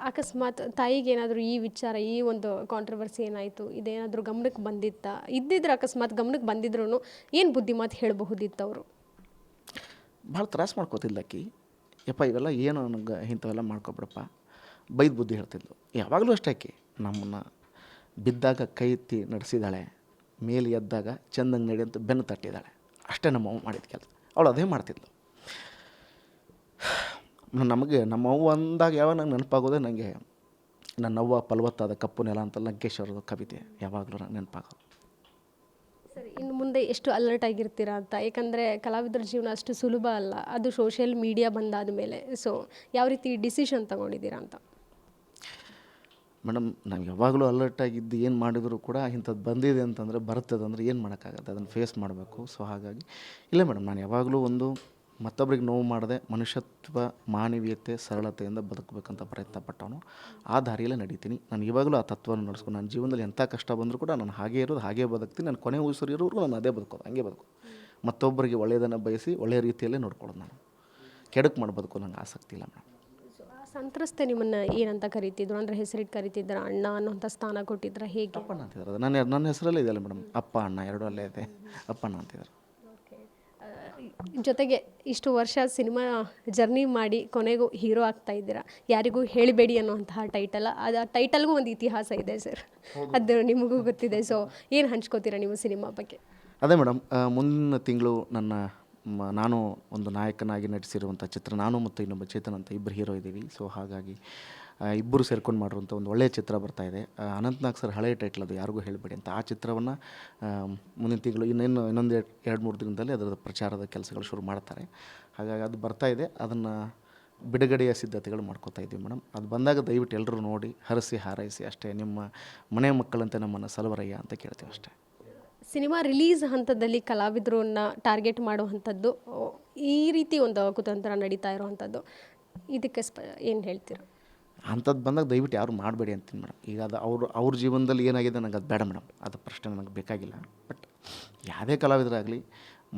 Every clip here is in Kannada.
ಅಕಸ್ಮಾತ್ ತಾಯಿಗೇನಾದರೂ ಈ ವಿಚಾರ, ಈ ಒಂದು ಕಾಂಟ್ರವರ್ಸಿ ಏನಾಯಿತು, ಇದೇನಾದರೂ ಗಮನಕ್ಕೆ ಬಂದಿತ್ತಾ? ಇದ್ದಿದ್ರೆ ಅಕಸ್ಮಾತ್ ಗಮನಕ್ಕೆ ಬಂದಿದ್ರೂ ಏನು ಬುದ್ಧಿ ಮಾತು ಹೇಳಬಹುದಿತ್ತು ಅವರು? ಭಾಳ ತ್ರಾಸ ಮಾಡ್ಕೋತಿದ್ಲು ಆಕಿ. ಯಪ್ಪ ಇವೆಲ್ಲ ಏನು ನನಗೆ ಇಂಥವೆಲ್ಲ ಮಾಡ್ಕೊಬಿಡಪ್ಪ, ಬೈದು ಬುದ್ಧಿ ಹೇಳ್ತಿದ್ಲು. ಯಾವಾಗಲೂ ಅಷ್ಟೇ ಆಕಿ ನಮ್ಮನ್ನು ಬಿದ್ದಾಗ ಕೈ ಎತ್ತಿ ನಡೆಸಿದ್ದಾಳೆ, ಮೇಲೆ ಎದ್ದಾಗ ಚೆಂದಂಗೆ ನಡಿ ಅಂತ ಬೆನ್ನು ತಟ್ಟಿದ್ದಾಳೆ. ಅಷ್ಟೇ ನಮ್ಮವ್ವ ಮಾಡಿದ ಕೆಲಸ. ಅವಳು ಅದೇ ಮಾಡ್ತಿದ್ಲು. ನಮಗೆ ನಮ್ಮವ್ವ ಅಂದಾಗ ಯಾವಾಗ ನಂಗೆ ನೆನಪಾಗೋದೆ, ನನಗೆ ನನ್ನವ್ವ ಫಲವತ್ತಾದ ಕಪ್ಪು ನೆಲ ಅಂತ ಲಂಕೇಶ್ವರದ ಕವಿತೆ ಯಾವಾಗಲೂ ನಂಗೆ ನೆನಪಾಗೋದು. ಸರಿ, ಇನ್ನು ಮುಂದೆ ಎಷ್ಟು ಅಲರ್ಟ್ ಆಗಿರ್ತೀರಾ ಅಂತ? ಯಾಕಂದರೆ ಕಲಾವಿದರ ಜೀವನ ಅಷ್ಟು ಸುಲಭ ಅಲ್ಲ, ಅದು ಸೋಷಿಯಲ್ ಮೀಡಿಯಾ ಬಂದಾದ ಮೇಲೆ. ಸೊ ಯಾವ ರೀತಿ ಡಿಸಿಷನ್ ತಗೊಂಡಿದ್ದೀರಾ ಅಂತ? ಮೇಡಮ್, ನಾವು ಯಾವಾಗಲೂ ಅಲರ್ಟಾಗಿದ್ದು ಏನು ಮಾಡಿದರೂ ಕೂಡ ಇಂಥದ್ದು ಬಂದಿದೆ ಅಂತಂದರೆ ಬರ್ತದೆ ಅಂದರೆ ಏನು ಮಾಡೋಕ್ಕಾಗತ್ತೆ, ಅದನ್ನು ಫೇಸ್ ಮಾಡಬೇಕು. ಸೊ ಹಾಗಾಗಿ ಇಲ್ಲ ಮೇಡಮ್, ನಾನು ಯಾವಾಗಲೂ ಒಂದು ಮತ್ತೊಬ್ಬರಿಗೆ ನೋವು ಮಾಡದೆ ಮನುಷ್ಯತ್ವ, ಮಾನವೀಯತೆ, ಸರಳತೆಯಿಂದ ಬದುಕಬೇಕಂತ ಪ್ರಯತ್ನ ಪಟ್ಟವನು. ಆ ದಾರಿಯಲ್ಲೇ ನಡೀತೀನಿ. ನಾನು ಇವಾಗಲೂ ಆ ತತ್ವವನ್ನು ನಡೆಸ್ಕೊಂಡು ನನ್ನ ಜೀವನದಲ್ಲಿ ಎಂಥ ಕಷ್ಟ ಬಂದರೂ ಕೂಡ ನಾನು ಹಾಗೇ ಇರೋದು, ಹಾಗೇ ಬದುಕ್ತೀನಿ. ನಾನು ಕೊನೆ ಉಸಿರಿರೋರು ನಾನು ಅದೇ ಬದುಕೋದು, ಹಂಗೆ ಬದುಕೋದು. ಮತ್ತೊಬ್ಬರಿಗೆ ಒಳ್ಳೆಯದನ್ನು ಬಯಸಿ ಒಳ್ಳೆಯ ರೀತಿಯಲ್ಲೇ ನೋಡ್ಕೊಳ್ಳೋದು. ನಾನು ಕೆಡಕ್ಕೆ ಮಾಡಿ ಬದುಕೋ ನಂಗೆ ಆಸಕ್ತಿ ಇಲ್ಲ ಮೇಡಮ್. ಸಂತ್ರಸ್ತೆ ನಿಮ್ಮನ್ನು ಏನಂತ ಕರಿತಿದ್ರು? ಅಂದರೆ ಹೆಸರಿಟ್ಟು ಕರಿತಿದ್ರ, ಅಣ್ಣ ಅನ್ನೋಂಥ ಸ್ಥಾನ ಕೊಟ್ಟಿದ್ರ, ಹೇಗೆ? ಅಪ್ಪಣ್ಣ ಅಂತಿದ್ರು. ನನ್ನ ಹೆಸರಲ್ಲೇ ಇದೆಯಲ್ಲ ಮೇಡಮ್, ಅಪ್ಪ ಅಣ್ಣ ಎರಡೂ ಅಲ್ಲೇ ಇದೆ, ಅಪ್ಪಣ್ಣ ಅಂತಿದ್ರು. ಜೊತೆಗೆ ಇಷ್ಟು ವರ್ಷ ಸಿನಿಮಾ ಜರ್ನಿ ಮಾಡಿ ಕೊನೆಗೂ ಹೀರೋ ಆಗ್ತಾ ಇದ್ದೀರಾ. ಯಾರಿಗೂ ಹೇಳಿಬೇಡಿ ಅನ್ನುವಂತಹ ಟೈಟಲ್, ಅದು ಆ ಟೈಟಲ್ಗೂ ಒಂದು ಇತಿಹಾಸ ಇದೆ ಸರ್, ಅದು ನಿಮಗೂ ಗೊತ್ತಿದೆ. ಸೊ ಏನು ಹಂಚ್ಕೋತೀರಾ ನೀವು ಸಿನಿಮಾ ಬಗ್ಗೆ? ಅದೇ ಮೇಡಮ್, ಮುಂದಿನ ತಿಂಗಳು ನಾನು ಒಂದು ನಾಯಕನಾಗಿ ನಟಿಸಿರುವಂಥ ಚಿತ್ರ, ನಾನು ಮತ್ತು ಇನ್ನೊಬ್ಬ ಚೇತನ್ ಅಂತ ಇಬ್ಬರು ಹೀರೋ ಇದ್ದೀವಿ. ಸೊ ಹಾಗಾಗಿ ಇಬ್ಬರು ಸೇರ್ಕೊಂಡು ಮಾಡಿರುವಂಥ ಒಂದು ಒಳ್ಳೆಯ ಚಿತ್ರ ಬರ್ತಾಯಿದೆ. ಅನಂತ್ನಾಗ್ ಸರ್ ಹಳೆಯ ಟೈಟ್ಲ್, ಅದು ಯಾರಿಗೂ ಹೇಳಬೇಡಿ ಅಂತ. ಆ ಚಿತ್ರವನ್ನು ಮುಂದಿನ ತಿಂಗಳು ಇನ್ನೊಂದು 2-3 ದಿನದಲ್ಲಿ ಅದರ ಪ್ರಚಾರದ ಕೆಲಸಗಳು ಶುರು ಮಾಡ್ತಾರೆ. ಹಾಗಾಗಿ ಅದು ಬರ್ತಾಯಿದೆ. ಅದನ್ನು ಬಿಡುಗಡೆಯ ಸಿದ್ಧತೆಗಳು ಮಾಡ್ಕೋತಾ ಇದ್ದೀವಿ ಮೇಡಮ್. ಅದು ಬಂದಾಗ ದಯವಿಟ್ಟು ಎಲ್ಲರೂ ನೋಡಿ, ಹರಸಿ ಹಾರೈಸಿ ಅಷ್ಟೇ. ನಿಮ್ಮ ಮನೆ ಮಕ್ಕಳಂತೆ ನಮ್ಮನ್ನು ಸಲವರಯ್ಯ ಅಂತ ಕೇಳ್ತೀವಿ ಅಷ್ಟೇ. ಸಿನಿಮಾ ರಿಲೀಸ್ ಹಂತದಲ್ಲಿ ಕಲಾವಿದರನ್ನ ಟಾರ್ಗೆಟ್ ಮಾಡುವಂಥದ್ದು, ಈ ರೀತಿ ಒಂದು ಕುತಂತ್ರ ನಡೀತಾ ಇರುವಂಥದ್ದು, ಇದಕ್ಕೆ ಏನು ಹೇಳ್ತೀರಾ? ಅಂಥದ್ದು ಬಂದಾಗ ದಯವಿಟ್ಟು ಯಾರು ಮಾಡಬೇಡಿ ಅಂತೀನಿ ಮೇಡಮ್. ಈಗ ಅದು ಅವ್ರ ಜೀವನದಲ್ಲಿ ಏನಾಗಿದೆ ನನಗೆ ಅದು ಬೇಡ ಮೇಡಮ್, ಅದು ಪ್ರಶ್ನೆ ನನಗೆ ಬೇಕಾಗಿಲ್ಲ. ಬಟ್ ಯಾವುದೇ ಕಲಾವಿದರಾಗಲಿ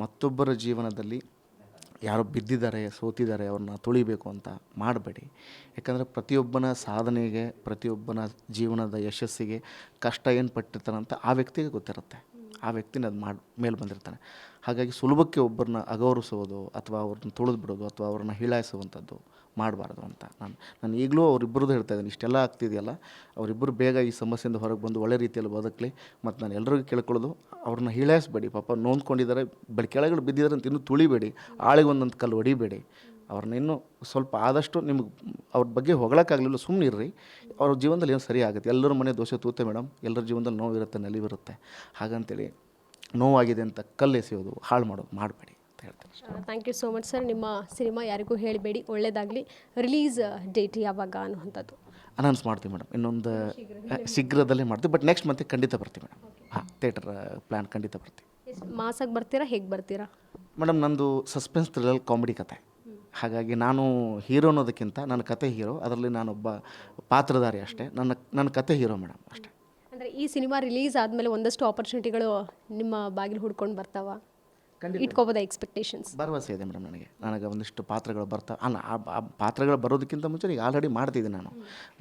ಮತ್ತೊಬ್ಬರ ಜೀವನದಲ್ಲಿ ಯಾರೋ ಬಿದ್ದಿದ್ದಾರೆ, ಸೋತಿದ್ದಾರೆ, ಅವ್ರನ್ನ ತುಳಿಬೇಕು ಅಂತ ಮಾಡಬೇಡಿ. ಯಾಕಂದರೆ ಪ್ರತಿಯೊಬ್ಬನ ಸಾಧನೆಗೆ, ಪ್ರತಿಯೊಬ್ಬನ ಜೀವನದ ಯಶಸ್ಸಿಗೆ ಕಷ್ಟ ಏನು ಪಟ್ಟಿರ್ತಾರಂತ ಆ ವ್ಯಕ್ತಿಗೆ ಗೊತ್ತಿರುತ್ತೆ. ಆ ವ್ಯಕ್ತಿನ ಅದು ಮೇಲೆ ಬಂದಿರ್ತಾನೆ. ಹಾಗಾಗಿ ಸುಲಭಕ್ಕೆ ಒಬ್ಬರನ್ನ ಅಗೌರವಿಸೋದು ಅಥವಾ ಅವ್ರನ್ನ ತುಳಿದು ಬಿಡೋದು ಅಥವಾ ಅವ್ರನ್ನ ಹೀಳಾಯಿಸುವಂಥದ್ದು ಮಾಡಬಾರ್ದು ಅಂತ ನಾನು ಈಗಲೂ ಅವರಿಬ್ಬರದ್ದು ಹೇಳ್ತಾ ಇದ್ದೀನಿ. ಇಷ್ಟೆಲ್ಲ ಆಗ್ತಿದೆಯಲ್ಲ, ಅವರಿಬ್ಬರು ಬೇಗ ಈ ಸಮಸ್ಯೆಯಿಂದ ಹೊರಗೆ ಬಂದು ಒಳ್ಳೆ ರೀತಿಯಲ್ಲಿ ಬದುಕಲಿ. ಮತ್ತು ನಾನು ಎಲ್ರಿಗೂ ಕೇಳ್ಕೊಳ್ಳೋದು, ಅವ್ರನ್ನ ಹೀಳಾಯಿಸಬೇಡಿ. ಪಾಪ ನೊಂದ್ಕೊಂಡಿದ್ದಾರೆ, ಕೆಳಗಡೆ ಬಿದ್ದಿದ್ದಾರೆ ಅಂತ ಇನ್ನೂ ತುಳಿಬೇಡಿ, ಆಳಿಗೆ ಒಂದೊಂದು ಕಲ್ಲು ಹೊಡಿಬೇಡಿ. ಅವ್ರನ್ನ ಇನ್ನೂ ಸ್ವಲ್ಪ ಆದಷ್ಟು ನಿಮ್ಗೆ ಅವ್ರ ಬಗ್ಗೆ ಹೊಗಳಕ್ಕಾಗಲಿಲ್ಲ, ಸುಮ್ಮನೆ ಇರ್ರಿ. ಅವ್ರ ಜೀವನದಲ್ಲಿ ಏನು ಸರಿ ಆಗುತ್ತೆ. ಎಲ್ಲರ ಮನೆ ದೋಷ ತೂತೆ ಮೇಡಮ್, ಎಲ್ಲರ ಜೀವನದಲ್ಲಿ ನೋವಿರುತ್ತೆ, ನಲಿವಿರುತ್ತೆ. ಹಾಗಂತೇಳಿ ನೋವಾಗಿದೆ ಅಂತ ಕಲ್ಲು ಎಸೆಯೋದು, ಹಾಳು ಮಾಡೋದು ಮಾಡಬೇಡಿ ಅಂತ ಹೇಳ್ತೀನಿ. Thank you so much sir. ನಿಮ್ಮ ಸಿನಿಮಾ ಯಾರಿಗೂ ಹೇಳಬೇಡಿ, ಒಳ್ಳೆಯದಾಗಲಿ. ರಿಲೀಸ್ ಡೇಟ್ ಯಾವಾಗ ಅನ್ನುವಂಥದ್ದು ಅನೌನ್ಸ್ ಮಾಡ್ತೀವಿ ಮೇಡಮ್, ಇನ್ನೊಂದು ಶೀಘ್ರದಲ್ಲೇ ಮಾಡ್ತೀವಿ. ಬಟ್ ನೆಕ್ಸ್ಟ್ ಮಂತಿಗೆ ಖಂಡಿತ ಬರ್ತೀವಿ ಮೇಡಮ್. ಹಾಂ, ಥಿಯೇಟರ್ ಪ್ಲ್ಯಾನ್ ಖಂಡಿತ ಬರ್ತೀವಿ. ಮಾಸಾಗಿ ಬರ್ತೀರಾ, ಹೇಗೆ ಬರ್ತೀರಾ ಮೇಡಮ್? ನಂದು ಸಸ್ಪೆನ್ಸ್ ಥ್ರಿಲ್ಲರ್ ಕಾಮಿಡಿ ಕತೆ. ಹಾಗಾಗಿ ನಾನು ಹೀರೋ ಅನ್ನೋದಕ್ಕಿಂತ ನನ್ನ ಕತೆ ಹೀರೋ, ಅದರಲ್ಲಿ ನಾನೊಬ್ಬ ಪಾತ್ರಧಾರಿ ಅಷ್ಟೇ. ನನ್ನ ಕತೆ ಹೀರೋ ಮೇಡಮ್ ಅಷ್ಟೇ. ಅಂದರೆ ಈ ಸಿನಿಮಾ ರಿಲೀಸ್ ಆದಮೇಲೆ ಒಂದಷ್ಟು ಆಪರ್ಚುನಿಟಿಗಳು ನಿಮ್ಮ ಬಾಗಿಲು ಹುಡ್ಕೊಂಡು ಬರ್ತಾವ, ಇಟ್ಕೋಬೋದಾ ಎಕ್ಸ್ಪೆಕ್ಟೇಷನ್ಸ್? ಭರವಸೆ ಇದೆ ಮೇಡಮ್. ನನಗೆ ಒಂದಿಷ್ಟು ಪಾತ್ರಗಳು ಬರ್ತಾವೆ. ಆ ಪಾತ್ರಗಳು ಬರೋದಕ್ಕಿಂತ ಮುಂಚೆ ಈಗ ಆಲ್ರೆಡಿ ಮಾಡ್ತಿದ್ದೀನಿ. ನಾನು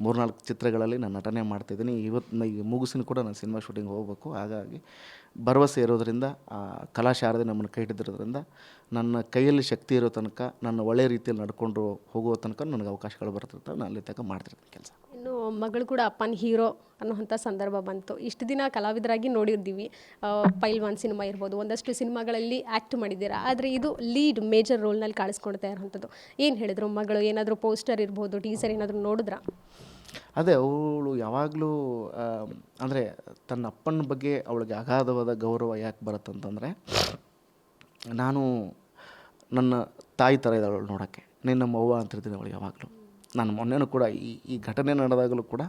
3-4 ಚಿತ್ರಗಳಲ್ಲಿ ನಾನು ನಟನೆ ಮಾಡ್ತಿದ್ದೀನಿ. ಇವತ್ತು ಈಗ ಮುಗಿಸಿನ ಕೂಡ ನಾನು ಸಿನಿಮಾ ಶೂಟಿಂಗ್ ಹೋಗಬೇಕು. ಹಾಗಾಗಿ ಭರವಸೆ ಇರೋದರಿಂದ, ಕಲಾ ಶಾರದೆ ನಮ್ಮನ್ನು ಕೈ ಹಿಡಿದಿರೋದ್ರಿಂದ, ನನ್ನ ಕೈಯಲ್ಲಿ ಶಕ್ತಿ ಇರೋ ತನಕ, ನನ್ನ ಒಳ್ಳೆಯ ರೀತಿಯಲ್ಲಿ ನಡ್ಕೊಂಡು ಹೋಗುವ ತನಕ ನನಗೆ ಅವಕಾಶಗಳು ಬರ್ತಿರ್ತವೆ. ನಾನು ಅಲ್ಲಿ ತನಕ ಮಾಡ್ತಿರ್ತೀನಿ ಕೆಲಸ. ಇನ್ನು ಮಗಳು ಕೂಡ ಅಪ್ಪನ ಹೀರೋ ಅನ್ನೋವಂಥ ಸಂದರ್ಭ ಬಂತು. ಇಷ್ಟು ದಿನ ಕಲಾವಿದರಾಗಿ ನೋಡಿರ್ತೀವಿ, ಪೈಲ್ವಾನ್ ಸಿನಿಮಾ ಇರ್ಬೋದು, ಒಂದಷ್ಟು ಸಿನಿಮಾಗಳಲ್ಲಿ ಆ್ಯಕ್ಟ್ ಮಾಡಿದ್ದೀರಾ. ಆದರೆ ಇದು ಲೀಡ್ ಮೇಜರ್ ರೋಲ್ನಲ್ಲಿ ಕಾಣಿಸ್ಕೊಳ್ತಾ ಇರೋವಂಥದ್ದು. ಏನು ಹೇಳಿದ್ರು ಮಗಳು? ಏನಾದರೂ ಪೋಸ್ಟರ್ ಇರ್ಬೋದು, ಟೀಸರ್ ಏನಾದರೂ ನೋಡಿದ್ರಾ? ಅದೇ, ಅವಳು ಯಾವಾಗಲೂ ಅಂದರೆ ತನ್ನ ಅಪ್ಪನ ಬಗ್ಗೆ ಅವಳಿಗೆ ಅಗಾಧವಾದ ಗೌರವ ಯಾಕೆ ಬರುತ್ತಂತಂದರೆ, ನಾನು ನನ್ನ ತಾಯಿ ಥರ ಇದ್ದಾಳೆ ಅವಳು ನೋಡೋಕ್ಕೆ. ನಮ್ಮ ಅವ್ವ ಅಂತಿರ್ತೀನಿ ಅವಳು ಯಾವಾಗಲೂ. ನಾನು ಮೊನ್ನೆನೂ ಕೂಡ ಈ ಘಟನೆ ನಡೆದಾಗಲೂ ಕೂಡ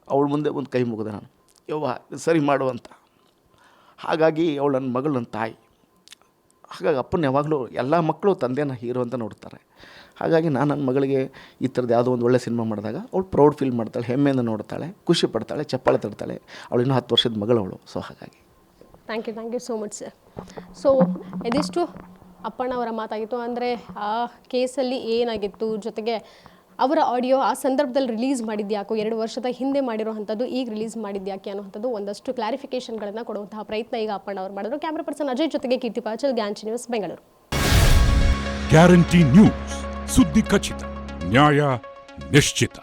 ಅವಳ ಮುಂದೆ ಒಂದು ಕೈ ಮುಗಿದೆ ನಾನು, ಯವ್ವ ಸರಿ ಮಾಡು ಅಂತ. ಹಾಗಾಗಿ ಅವಳು ನನ್ನ ಮಗಳು, ನನ್ನ ತಾಯಿ. ಹಾಗಾಗಿ ಅಪ್ಪನ ಯಾವಾಗಲೂ ಎಲ್ಲ ಮಕ್ಕಳು ತಂದೆನ ಹೀರೋ ಅಂತ ನೋಡ್ತಾರೆ. ಹಾಗಾಗಿ ನಾನು ನನ್ನ ಮಗಳಿಗೆ ಈ ಥರದ್ದು ಯಾವುದೋ ಒಂದು ಒಳ್ಳೆ ಸಿನಿಮಾ ಮಾಡಿದಾಗ ಅವಳು ಪ್ರೌಡ್ ಫೀಲ್ ಮಾಡ್ತಾಳೆ, ಹೆಮ್ಮೆಯಿಂದ ನೋಡ್ತಾಳೆ, ಖುಷಿ ಪಡ್ತಾಳೆ, ಚಪ್ಪಾಳೆ ತಡ್ತಾಳೆ. ಅವಳು ಇನ್ನೂ 10 ವರ್ಷದ ಮಗಳು ಅವಳು. ಸೊ ಹಾಗಾಗಿ thank you so much sir. So ಇದಿಷ್ಟು ಅಪ್ಪಣ್ಣವರ ಮಾತಾಗಿತ್ತು. ಅಂದರೆ ಆ ಕೇಸಲ್ಲಿ ಏನಾಗಿತ್ತು, ಜೊತೆಗೆ ಅವರ ಆಡಿಯೋ ಆ ಸಂದರ್ಭದಲ್ಲಿ ರಿಲೀಸ್ ಮಾಡಿದ್ಯಾಕೋ 2 ವರ್ಷದ ಹಿಂದೆ ಮಾಡಿರೋವಂಥದ್ದು ಈಗ ರಿಲೀಸ್ ಮಾಡಿದ್ಯಾಕೆ ಅನ್ನೋಂಥದ್ದು ಒಂದಷ್ಟು ಕ್ಲಾರಿಫಿಕೇಶನ್ಗಳನ್ನು ಕೊಡುವಂತಹ ಪ್ರಯತ್ನ ಈಗ ಅಪ್ಪಣ್ಣ ಅವರು ಮಾಡಿದ್ರು. ಕ್ಯಾಮ್ರಾ ಪರ್ಸನ್ ಅಜಯ್ ಜೊತೆಗೆ ಕೀರ್ತಿ ಪಾಚಲ್, ಗ್ಯಾನ್ಚಿ ನ್ಯೂಸ್, ಬೆಂಗಳೂರು. ಗ್ಯಾರಂಟಿ ನ್ಯೂಸ್, ಸುದ್ದಿ ಖಚಿತ, ನ್ಯಾಯ ನಿಶ್ಚಿತ.